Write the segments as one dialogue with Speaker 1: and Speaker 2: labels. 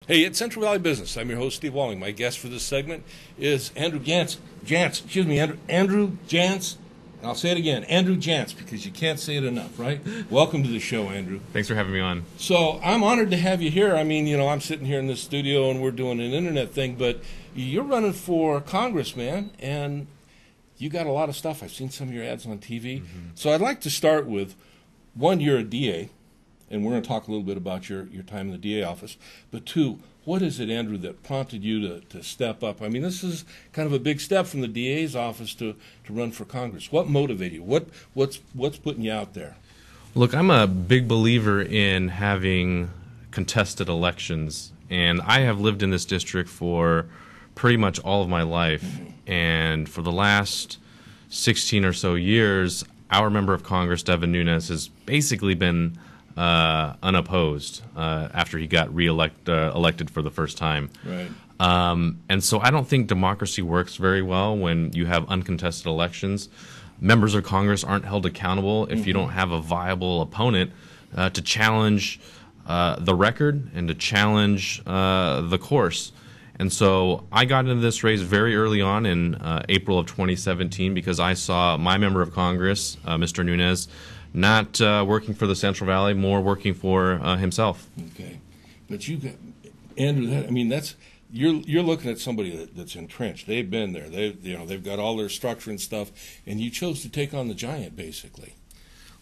Speaker 1: Hey, it's Central Valley Business. I'm your host, Steve Walling. My guest for this segment is Andrew Janz. Andrew Janz. And I'll say it again, Andrew Janz, because you can't say it enough, right? Welcome to the show, Andrew.
Speaker 2: Thanks for having me on.
Speaker 1: So I'm honored to have you here. I mean, I'm sitting here in this studio and we're doing an internet thing, but you're running for Congress, man, and you got a lot of stuff. I've seen some of your ads on TV. Mm-hmm. So I'd like to start with, one, you're a DA. And we're going to talk a little bit about your time in the DA office. But two, what is it, Andrew, that prompted you to step up? I mean, this is kind of a big step from the DA's office to run for Congress. What motivated you? What's putting you out there?
Speaker 2: Look, I'm a big believer in having contested elections. And I have lived in this district for pretty much all of my life. Mm-hmm. And for the last 16 or so years, our member of Congress, Devin Nunes, has basically been unopposed after he got elected for the first time.
Speaker 1: Right.
Speaker 2: And so I don't think democracy works very well when you have uncontested elections. Members of Congress aren't held accountable if you don't have a viable opponent to challenge the record and to challenge the course. And so I got into this race very early on in April of 2017 because I saw my member of Congress, Mr. Nunes, not working for the Central Valley, more working for himself.
Speaker 1: Okay, but you got Andrew. You're looking at somebody that's entrenched. They've been there. They've got all their structure and stuff, and you chose to take on the giant, basically.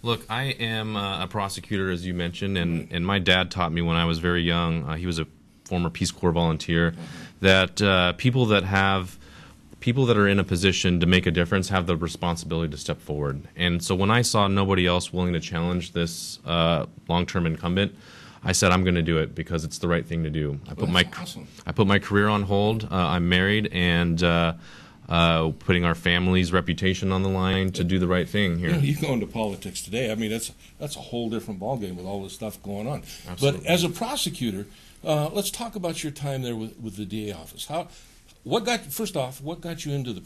Speaker 2: Look, I am a prosecutor, as you mentioned, and my dad taught me when I was very young. He was a former Peace Corps volunteer. That people that are in a position to make a difference have the responsibility to step forward. And so when I saw nobody else willing to challenge this long-term incumbent, I said I'm going to do it because it's the right thing to do. I put my career on hold. I'm married and putting our family's reputation on the line to do the right thing here.
Speaker 1: You go into politics today. I mean, that's a whole different ballgame with all this stuff going on.
Speaker 2: Absolutely.
Speaker 1: But as a prosecutor, let's talk about your time there with the DA office. What got you into the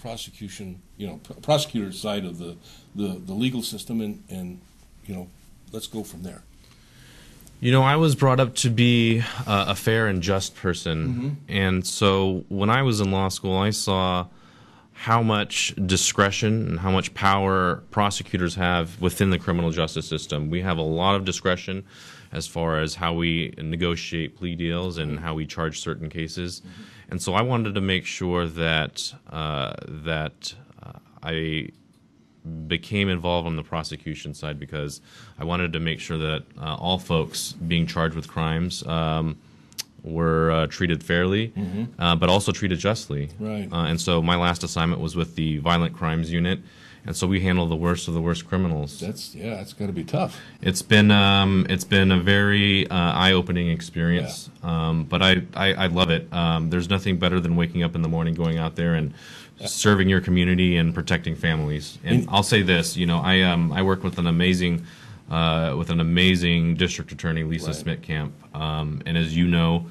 Speaker 1: prosecutor side of the legal system, and let's go from there.
Speaker 2: I was brought up to be a fair and just person,
Speaker 1: mm-hmm.
Speaker 2: and so when I was in law school, I saw how much discretion and how much power prosecutors have within the criminal justice system. We have a lot of discretion as far as how we negotiate plea deals and how we charge certain cases. Mm-hmm. And so I wanted to make sure that I became involved on the prosecution side because I wanted to make sure that all folks being charged with crimes were treated fairly,
Speaker 1: mm-hmm.
Speaker 2: But also treated justly.
Speaker 1: Right.
Speaker 2: And so my last assignment was with the Violent Crimes Unit, and so we handle the worst of the worst criminals.
Speaker 1: That's got to be tough.
Speaker 2: It's been a very eye-opening experience, but I love it. There's nothing better than waking up in the morning, going out there and serving your community and protecting families. And I'll say this, I work with an amazing district attorney, Lisa Smitkamp, and as you know,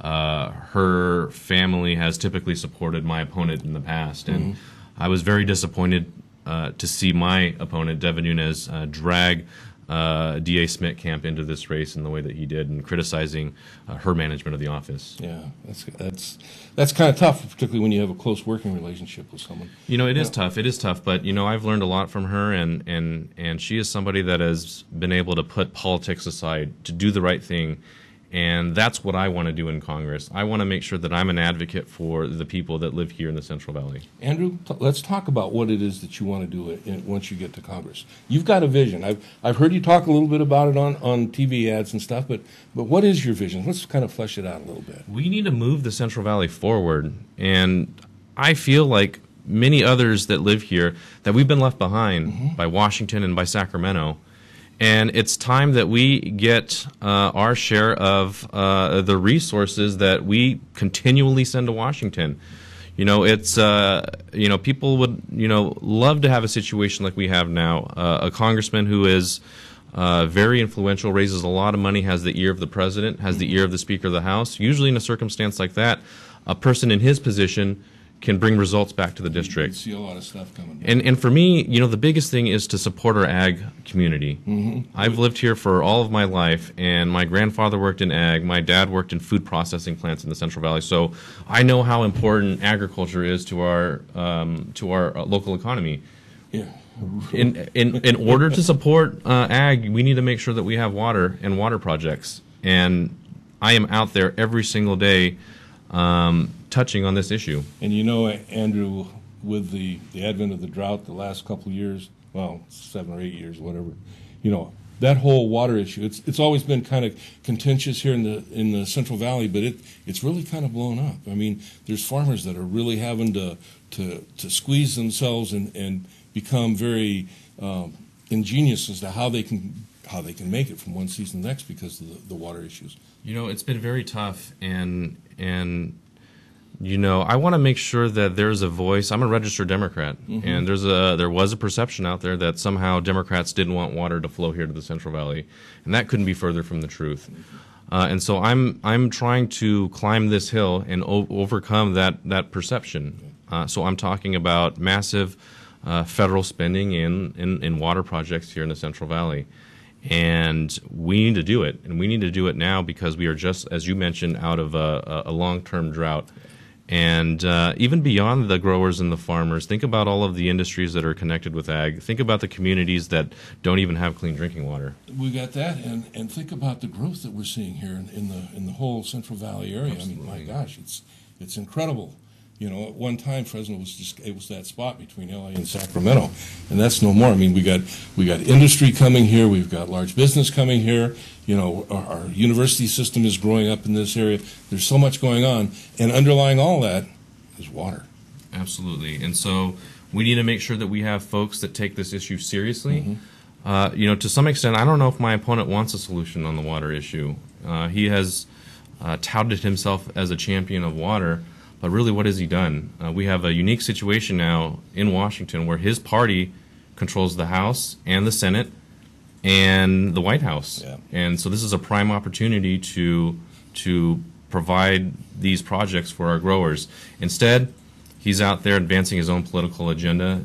Speaker 2: her family has typically supported my opponent in the past, and I was very disappointed to see my opponent, Devin Nunes, drag DA Smitkamp into this race in the way that he did, and criticizing her management of the office.
Speaker 1: Yeah, that's kind of tough, particularly when you have a close working relationship with someone.
Speaker 2: It is tough. It is tough, but I've learned a lot from her, and she is somebody that has been able to put politics aside to do the right thing. And that's what I want to do in Congress. I want to make sure that I'm an advocate for the people that live here in the Central Valley.
Speaker 1: Andrew, let's talk about what it is that you want to do once you get to Congress. You've got a vision. I've heard you talk a little bit about it on TV ads and stuff, but what is your vision? Let's kind of flesh it out a little bit.
Speaker 2: We need to move the Central Valley forward, and I feel like many others that live here that we've been left behind by Washington and by Sacramento. And it's time that we get our share of the resources that we continually send to Washington. People would love to have a situation like we have now. A congressman who is very influential, raises a lot of money, has the ear of the president, has the ear of the Speaker of the House. Usually in a circumstance like that, a person in his position can bring results back to the district.
Speaker 1: You see a lot of stuff coming down.
Speaker 2: And for me, the biggest thing is to support our ag community. I've lived here for all of my life, and my grandfather worked in ag. My dad worked in food processing plants in the Central Valley. So I know how important agriculture is to our local economy.
Speaker 1: Yeah.
Speaker 2: In order to support ag, we need to make sure that we have water and water projects. And I am out there every single day touching on this issue.
Speaker 1: And Andrew, with the advent of the drought the last couple of years, well, 7 or 8 years, whatever, that whole water issue, it's always been kind of contentious here in the Central Valley, but it's really kind of blown up. I mean, there's farmers that are really having to squeeze themselves and become very ingenious as to how they can make it from one season to the next because of the water issues.
Speaker 2: It's been very tough, and I want to make sure that there's a voice. I'm a registered Democrat, and there was a perception out there that somehow Democrats didn't want water to flow here to the Central Valley, and that couldn't be further from the truth. And so I'm trying to climb this hill and overcome that perception. So I'm talking about massive federal spending in water projects here in the Central Valley. And we need to do it, and we need to do it now because we are just, as you mentioned, out of a long-term drought. And even beyond the growers and the farmers, think about all of the industries that are connected with ag. Think about the communities that don't even have clean drinking water.
Speaker 1: We got that, and think about the growth that we're seeing here in the whole Central Valley area.
Speaker 2: Absolutely.
Speaker 1: I mean, my gosh, it's incredible. At one time, Fresno was that spot between LA and Sacramento, and that's no more. I mean, we got industry coming here, we've got large business coming here. Our university system is growing up in this area. There's so much going on, and underlying all that is water.
Speaker 2: Absolutely, and so we need to make sure that we have folks that take this issue seriously. To some extent, I don't know if my opponent wants a solution on the water issue. He has touted himself as a champion of water. But really, what has he done? We have a unique situation now in Washington where his party controls the House and the Senate and the White House.
Speaker 1: Yeah.
Speaker 2: And so this is a prime opportunity to provide these projects for our growers. Instead, he's out there advancing his own political agenda.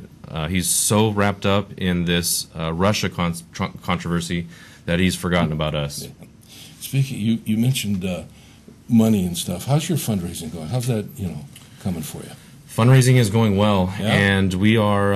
Speaker 2: He's so wrapped up in this Russia controversy that he's forgotten about us.
Speaker 1: Yeah. Speaking, you mentioned money and stuff. How's your fundraising going? How's that, coming for you?
Speaker 2: Fundraising is going well,
Speaker 1: Yeah.
Speaker 2: and we are,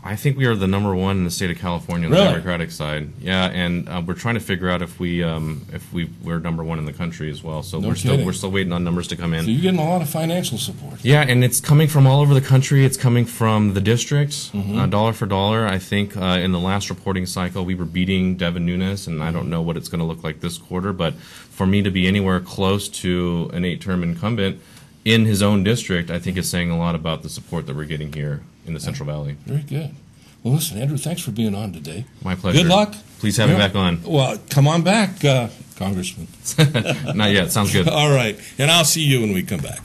Speaker 2: I think we are the number one in the state of California on
Speaker 1: Really?
Speaker 2: the Democratic side. Yeah, and we're trying to figure out if we're number one in the country as well. So
Speaker 1: No
Speaker 2: we're
Speaker 1: kidding.
Speaker 2: still waiting on numbers to come in.
Speaker 1: So you're getting a lot of financial support.
Speaker 2: Yeah, and it's coming from all over the country. It's coming from the districts, dollar for dollar. I think in the last reporting cycle, we were beating Devin Nunes, and I don't know what it's going to look like this quarter. But for me to be anywhere close to an 8-term incumbent in his own district, I think is saying a lot about the support that we're getting here in the Central Valley.
Speaker 1: Very good. Well, listen, Andrew, thanks for being on today.
Speaker 2: My pleasure.
Speaker 1: Good luck.
Speaker 2: Please have me back on.
Speaker 1: Well, come on back, Congressman.
Speaker 2: Not yet. Sounds good.
Speaker 1: All right. And I'll see you when we come back.